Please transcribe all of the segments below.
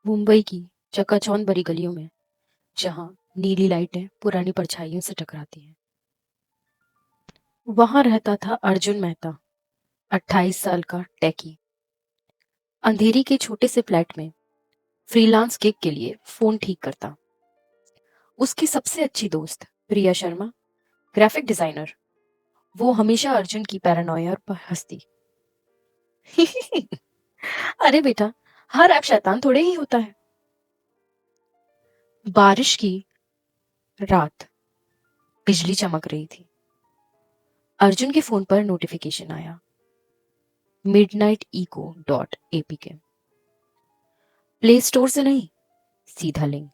मुंबई की चकाचौंध भरी गलियों में जहां नीली लाइटें पुरानी परछाइयों से टकराती हैं, वहां रहता था अर्जुन मेहता, 28 साल का टेकी। अंधेरी के छोटे से फ्लैट में फ्रीलांस गिग के लिए फोन ठीक करता। उसकी सबसे अच्छी दोस्त प्रिया शर्मा, ग्राफिक डिजाइनर, वो हमेशा अर्जुन की पैरानोया पर हंसती। अरे बेटा, हर ऐप शैतान थोड़े ही होता है। बारिश की रात, बिजली चमक रही थी। अर्जुन के फोन पर नोटिफिकेशन आया, midnighteco.apk। प्ले स्टोर से नहीं, सीधा लिंक।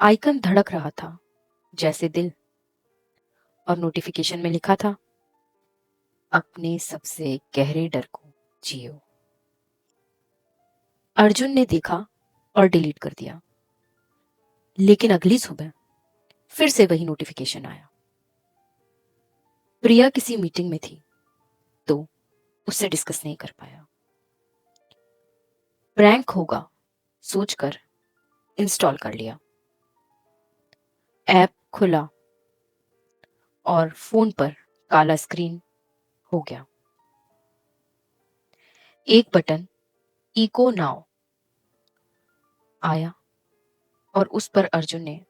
आइकन धड़क रहा था जैसे दिल, और नोटिफिकेशन में लिखा था, अपने सबसे गहरे डर को जियो। अर्जुन ने देखा और डिलीट कर दिया। लेकिन अगली सुबह फिर से वही नोटिफिकेशन आया। प्रिया किसी मीटिंग में थी तो उससे डिस्कस नहीं कर पाया। प्रैंक होगा सोचकर इंस्टॉल कर लिया। ऐप खुला और फोन पर काला स्क्रीन हो गया। एक बटन इको नाउ आया और उस पर अर्जुन ने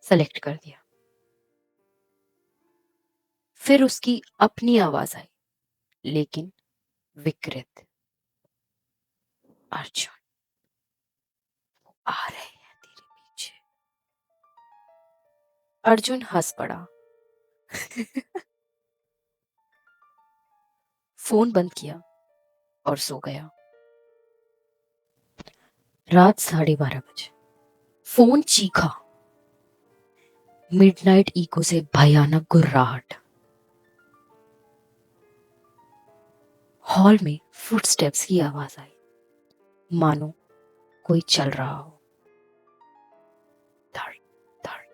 सेलेक्ट कर दिया। फिर उसकी अपनी आवाज आई, लेकिन विकृत। अर्जुन, आ रहे हैं तेरे पीछे। अर्जुन हंस पड़ा। फोन बंद किया और सो गया। रात 12:30 बजे फोन चीखा। मिडनाइट इको से भयानक गुर्राहट। हॉल में फुटस्टेप्स की आवाज आई, मानो कोई चल रहा हो। धड़ धड़।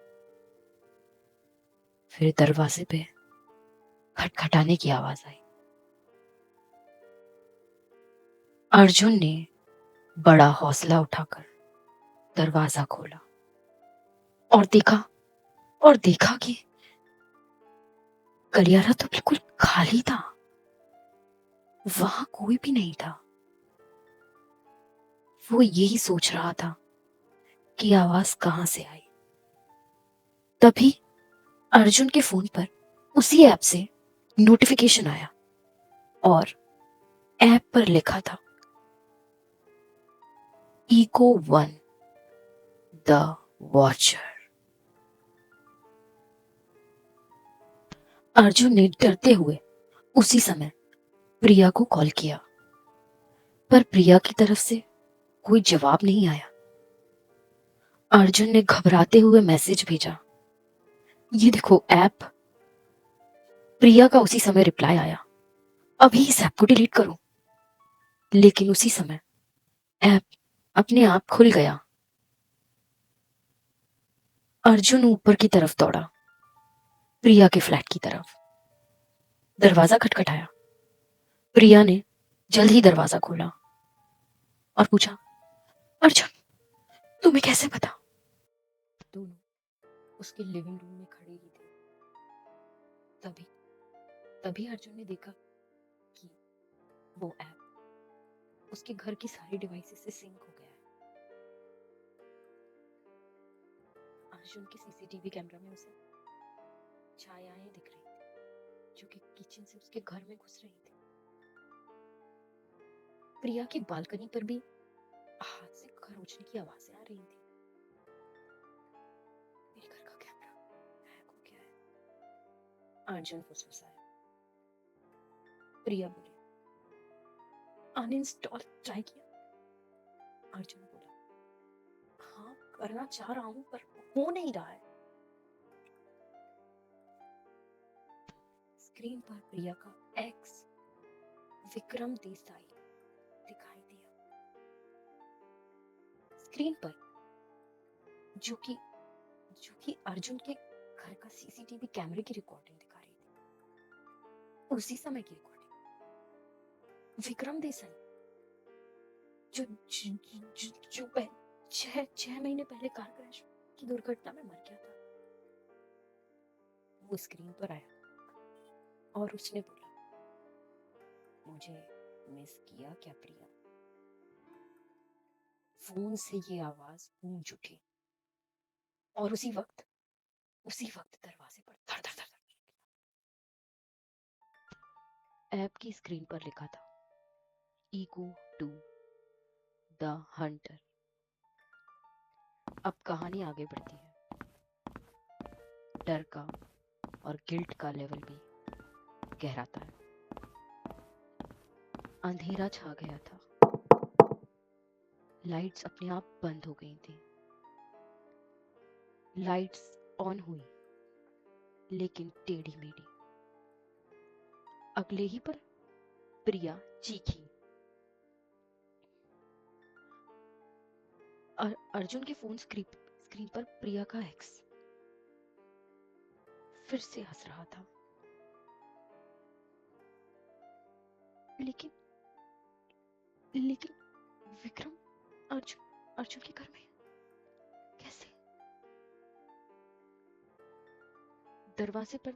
फिर दरवाजे पे खटखटाने की आवाज आई। अर्जुन ने बड़ा हौसला उठाकर दरवाजा खोला और देखा कि गलियारा तो बिल्कुल खाली था। वहां कोई भी नहीं था। वो यही सोच रहा था कि आवाज कहां से आई। तभी अर्जुन के फोन पर उसी ऐप से नोटिफिकेशन आया और ऐप पर लिखा था, echo one the watcher. Arjun ने डरते हुए उसी समय प्रिया को कॉल किया, पर प्रिया की तरफ से कोई जवाब नहीं आया। अर्जुन ने घबराते हुए मैसेज भेजा, ये देखो ऐप। प्रिया का उसी समय रिप्लाई आया, अभी इस ऐप को डिलीट करो। लेकिन उसी समय ऐप अपने आप खुल गया। अर्जुन ऊपर की तरफ दौड़ा, प्रिया के फ्लैट की तरफ। दरवाजा खटखटाया। प्रिया ने जल्द ही दरवाजा खोला और पूछा, अर्जुन, तुम्हें कैसे पता? दोनों उसके लिविंग रूम में खड़े ही थे। तभी तभी अर्जुन ने देखा कि वो ऐप उसके घर की सारी डिवाइसेस से सिंक हो गया है। अर्जुन के सीसीटीवी कैमरा में उसे छायाएं दिख रही थी जो कि किचन से उसके घर में घुस रही थी। प्रिया की बालकनी पर भी हाथ से खरोचने की आवाजें आ रही थी। मेरे घर का कैमरा हैक हो गया है, अर्जुन फुसफुसाया। प्रिया बोली, अनइंस्टॉल ट्राई किया? अर्जुन बोला, हाँ करना चाह रहा हूं पर हो नहीं रहा है। स्क्रीन पर प्रिया का एक्स विक्रम देसाई दिखाई दिया। स्क्रीन पर जो कि अर्जुन के घर का सीसीटीवी कैमरे की रिकॉर्डिंग दिखा रही थी। उसी समय की रिकॉर्डिंग। विक्रम देसाई, जो जो, जो, जो 6 महीने पहले कार क्रैश की दुर्घटना में मर गया था, वो स्क्रीन पर आया और उसने बोला, मुझे मिस किया क्या प्रिया? फोन से ये आवाज गूंज उठी और उसी वक्त दरवाजे पर धड़ धड़ धड़ ऐप की स्क्रीन पर लिखा था, इको टू द हंटर। अब कहानी आगे बढ़ती है। डर का और गिल्ट का लेवल भी गहराता है। अंधेरा छा गया था, लाइट्स अपने आप बंद हो गई थी। लाइट्स ऑन हुई लेकिन टेढ़ी मेढ़ी। अगले ही पर प्रिया चीखी। अर्जुन के फोन स्क्रीन पर प्रिया का एक्स फिर से हंस रहा था। लेकिन विक्रम अर्जुन के घर में कैसे? दरवाजे पर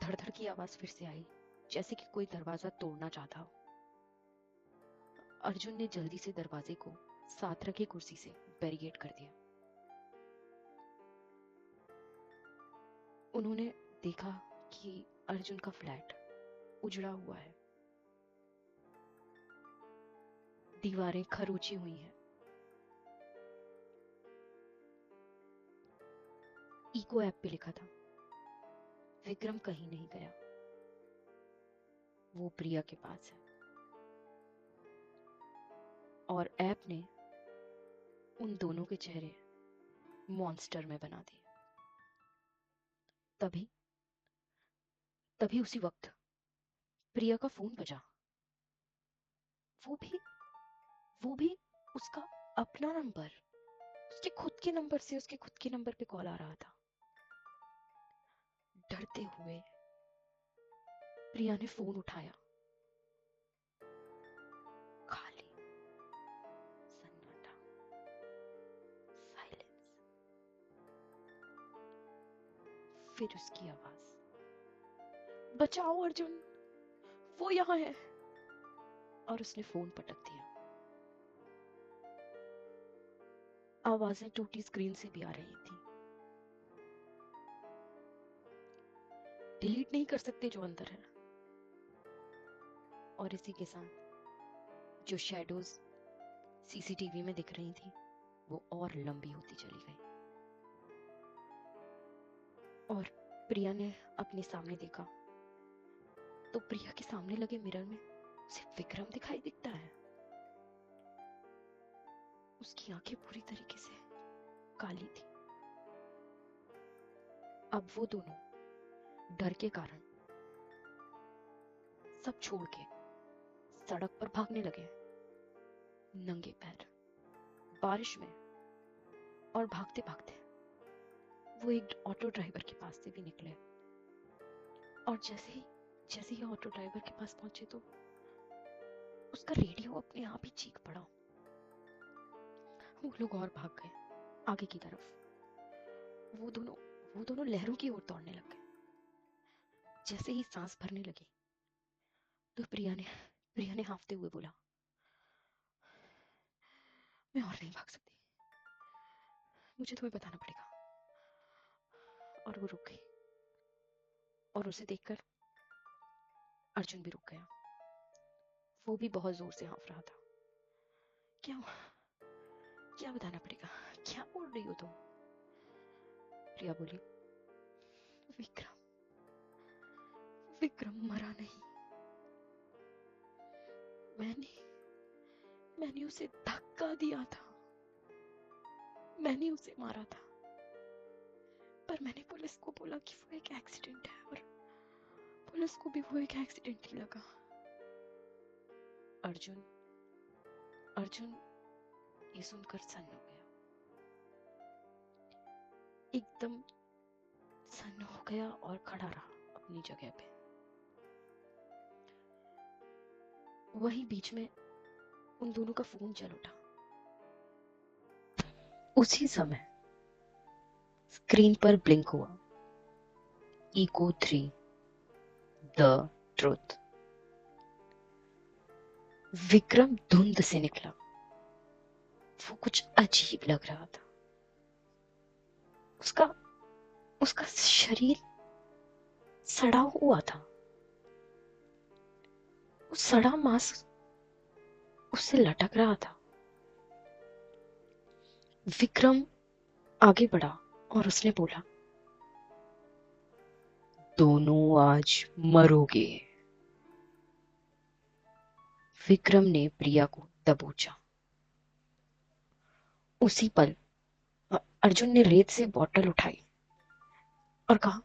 धड़-धड़ की आवाज फिर से आई, जैसे कि कोई दरवाजा तोड़ना चाहता हो। अर्जुन ने जल्दी से दरवाजे को साथ रखी कुर्सी से बैरिकेड कर दिया। उन्होंने देखा कि अर्जुन का फ्लैट उजड़ा हुआ है, दीवारें खरोची हुई हैं। इको ऐप पे लिखा था, विक्रम कहीं नहीं गया, वो प्रिया के पास है। और ऐप ने उन दोनों के चेहरे मॉन्स्टर में बना दिए। तभी उसी वक्त प्रिया का फोन बजा। वो भी उसका अपना नंबर, उसके खुद के नंबर पे कॉल आ रहा था। डरते हुए प्रिया ने फोन उठाया। खाली, सन्नाटा, साइलेंस। फिर उसकी आवाज, बचाओ अर्जुन, वो यहाँ है। और उसने फोन पटक दिया। आवाजें टूटी स्क्रीन से भी आ रही थी। डिलीट नहीं कर सकते जो अंदर है। और इसी के साथ जो शैडोज सीसीटीवी में दिख रही थी, वो और लंबी होती चली गई। और प्रिया ने अपने सामने देखा तो प्रिया के सामने लगे मिरर में उसे विक्रम दिखाई दिखता है। उसकी आंखें पूरी तरीके से काली थी। अब वो दोनों डर के कारण सब छोड़ के सड़क पर भागने लगे, नंगे पैर, बारिश में। और भागते भागते वो एक ऑटो ड्राइवर के पास से भी निकले। और जैसे ही ऑटो ड्राइवर के पास पहुंचे तो उसका रेडियो अपने आप ही चीख पड़ा। वो लोग और भाग गए आगे की तरफ। वो दोनों लहरों की ओर दौड़ने लग गए। जैसे ही सांस भरने लगी तो प्रिया ने हांफते हुए बोला, मैं और नहीं भाग सकती, मुझे तुम्हें बताना पड़ेगा। और वो रुक गई। और उसे देखकर अर्जुन भी रुक गया। वो भी बहुत जोर से हाँफ रहा था। क्या बताना पड़ेगा? क्या बोल रही हो तुम? प्रिया बोली, विक्रम मरा नहीं। मैंने उसे धक्का दिया था, मैंने उसे मारा था। पर मैंने पुलिस को बोला कि वो एक एक्सीडेंट है, और पुलिस को भी वो एक एक्सीडेंट ही लगा। अर्जुन ये सुनकर सन्न हो गया, एकदम सन्न हो गया और खड़ा रहा अपनी जगह पे। वहीं बीच में उन दोनों का फोन चल उठा। उसी समय स्क्रीन पर ब्लिंक हुआ, इको 3, द ट्रुथ। विक्रम धुंध से निकला। वो कुछ अजीब लग रहा था। उसका उसका शरीर सड़ा हुआ था। वो सड़ा मांस उससे लटक रहा था। विक्रम आगे बढ़ा और उसने बोला, दोनों आज मरोगे। विक्रम ने प्रिया को दबोचा। उसी पल अर्जुन ने रेत से बोतल उठाई और कहा,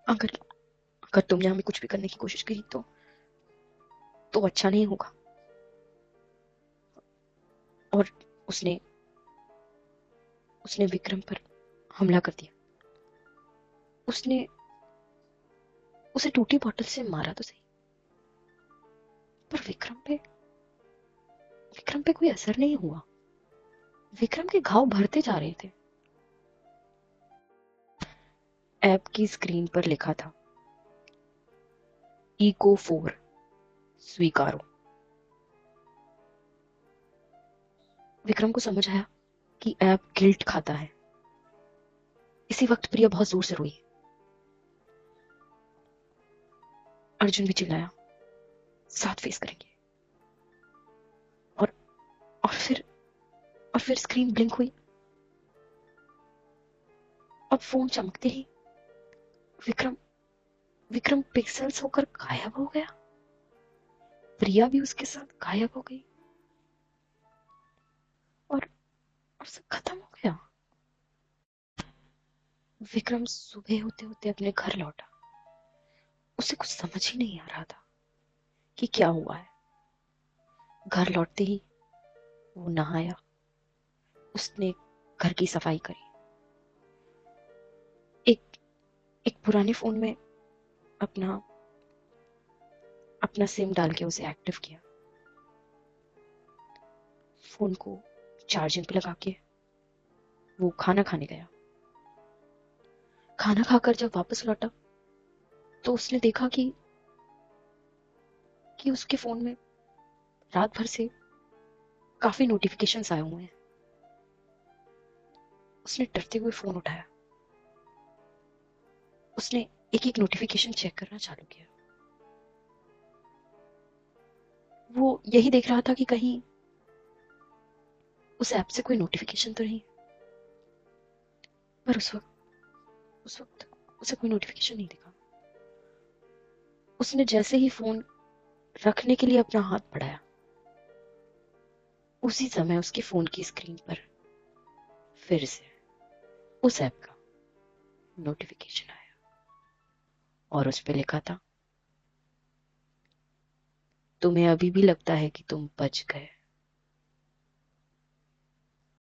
अगर अगर तुमने हमें कुछ भी करने की कोशिश की तो अच्छा नहीं होगा। और उसने उसने विक्रम पर हमला कर दिया। उसने उसे टूटी बोतल से मारा तो सही, पर विक्रम पे कोई असर नहीं हुआ। विक्रम के घाव भरते जा रहे थे। ऐप की स्क्रीन पर लिखा था, इको 4 स्वीकारो। विक्रम को समझ आया कि ऐप गिल्ट खाता है। इसी वक्त प्रिया बहुत जोर से रोई। अर्जुन भी चिल्लाया, साथ फेस करेंगे। और फिर स्क्रीन ब्लिंक हुई। अब फोन चमकते ही विक्रम विक्रम पिक्सल्स होकर गायब हो गया। प्रिया भी उसके साथ गायब हो गई और सब खत्म हो गया। विक्रम सुबह होते होते अपने घर लौटा। उसे कुछ समझ ही नहीं आ रहा था कि क्या हुआ है। घर लौटते ही वो नहाया। उसने घर की सफाई करी। एक एक पुराने फोन में अपना अपना सिम डाल के उसे एक्टिव किया। फोन को चार्जिंग पे लगा के वो खाना खाने गया। खाना खाकर जब वापस लौटा तो उसने देखा कि उसके फोन में रात भर से काफी नोटिफिकेशंस आए हुए हैं। उसने डरते हुए फोन उठाया। उसने एक एक नोटिफिकेशन चेक करना चालू किया। वो यही देख रहा था कि कहीं उस ऐप से कोई नोटिफिकेशन तो नहीं। पर उस वक्त उसे कोई नोटिफिकेशन नहीं दिखा। उसने जैसे ही फोन रखने के लिए अपना हाथ बढ़ाया, उसी समय उसके फोन की स्क्रीन पर फिर से उस ऐप का नोटिफिकेशन आया और उस पे लिखा था, तुम्हें अभी भी लगता है कि तुम बच गए,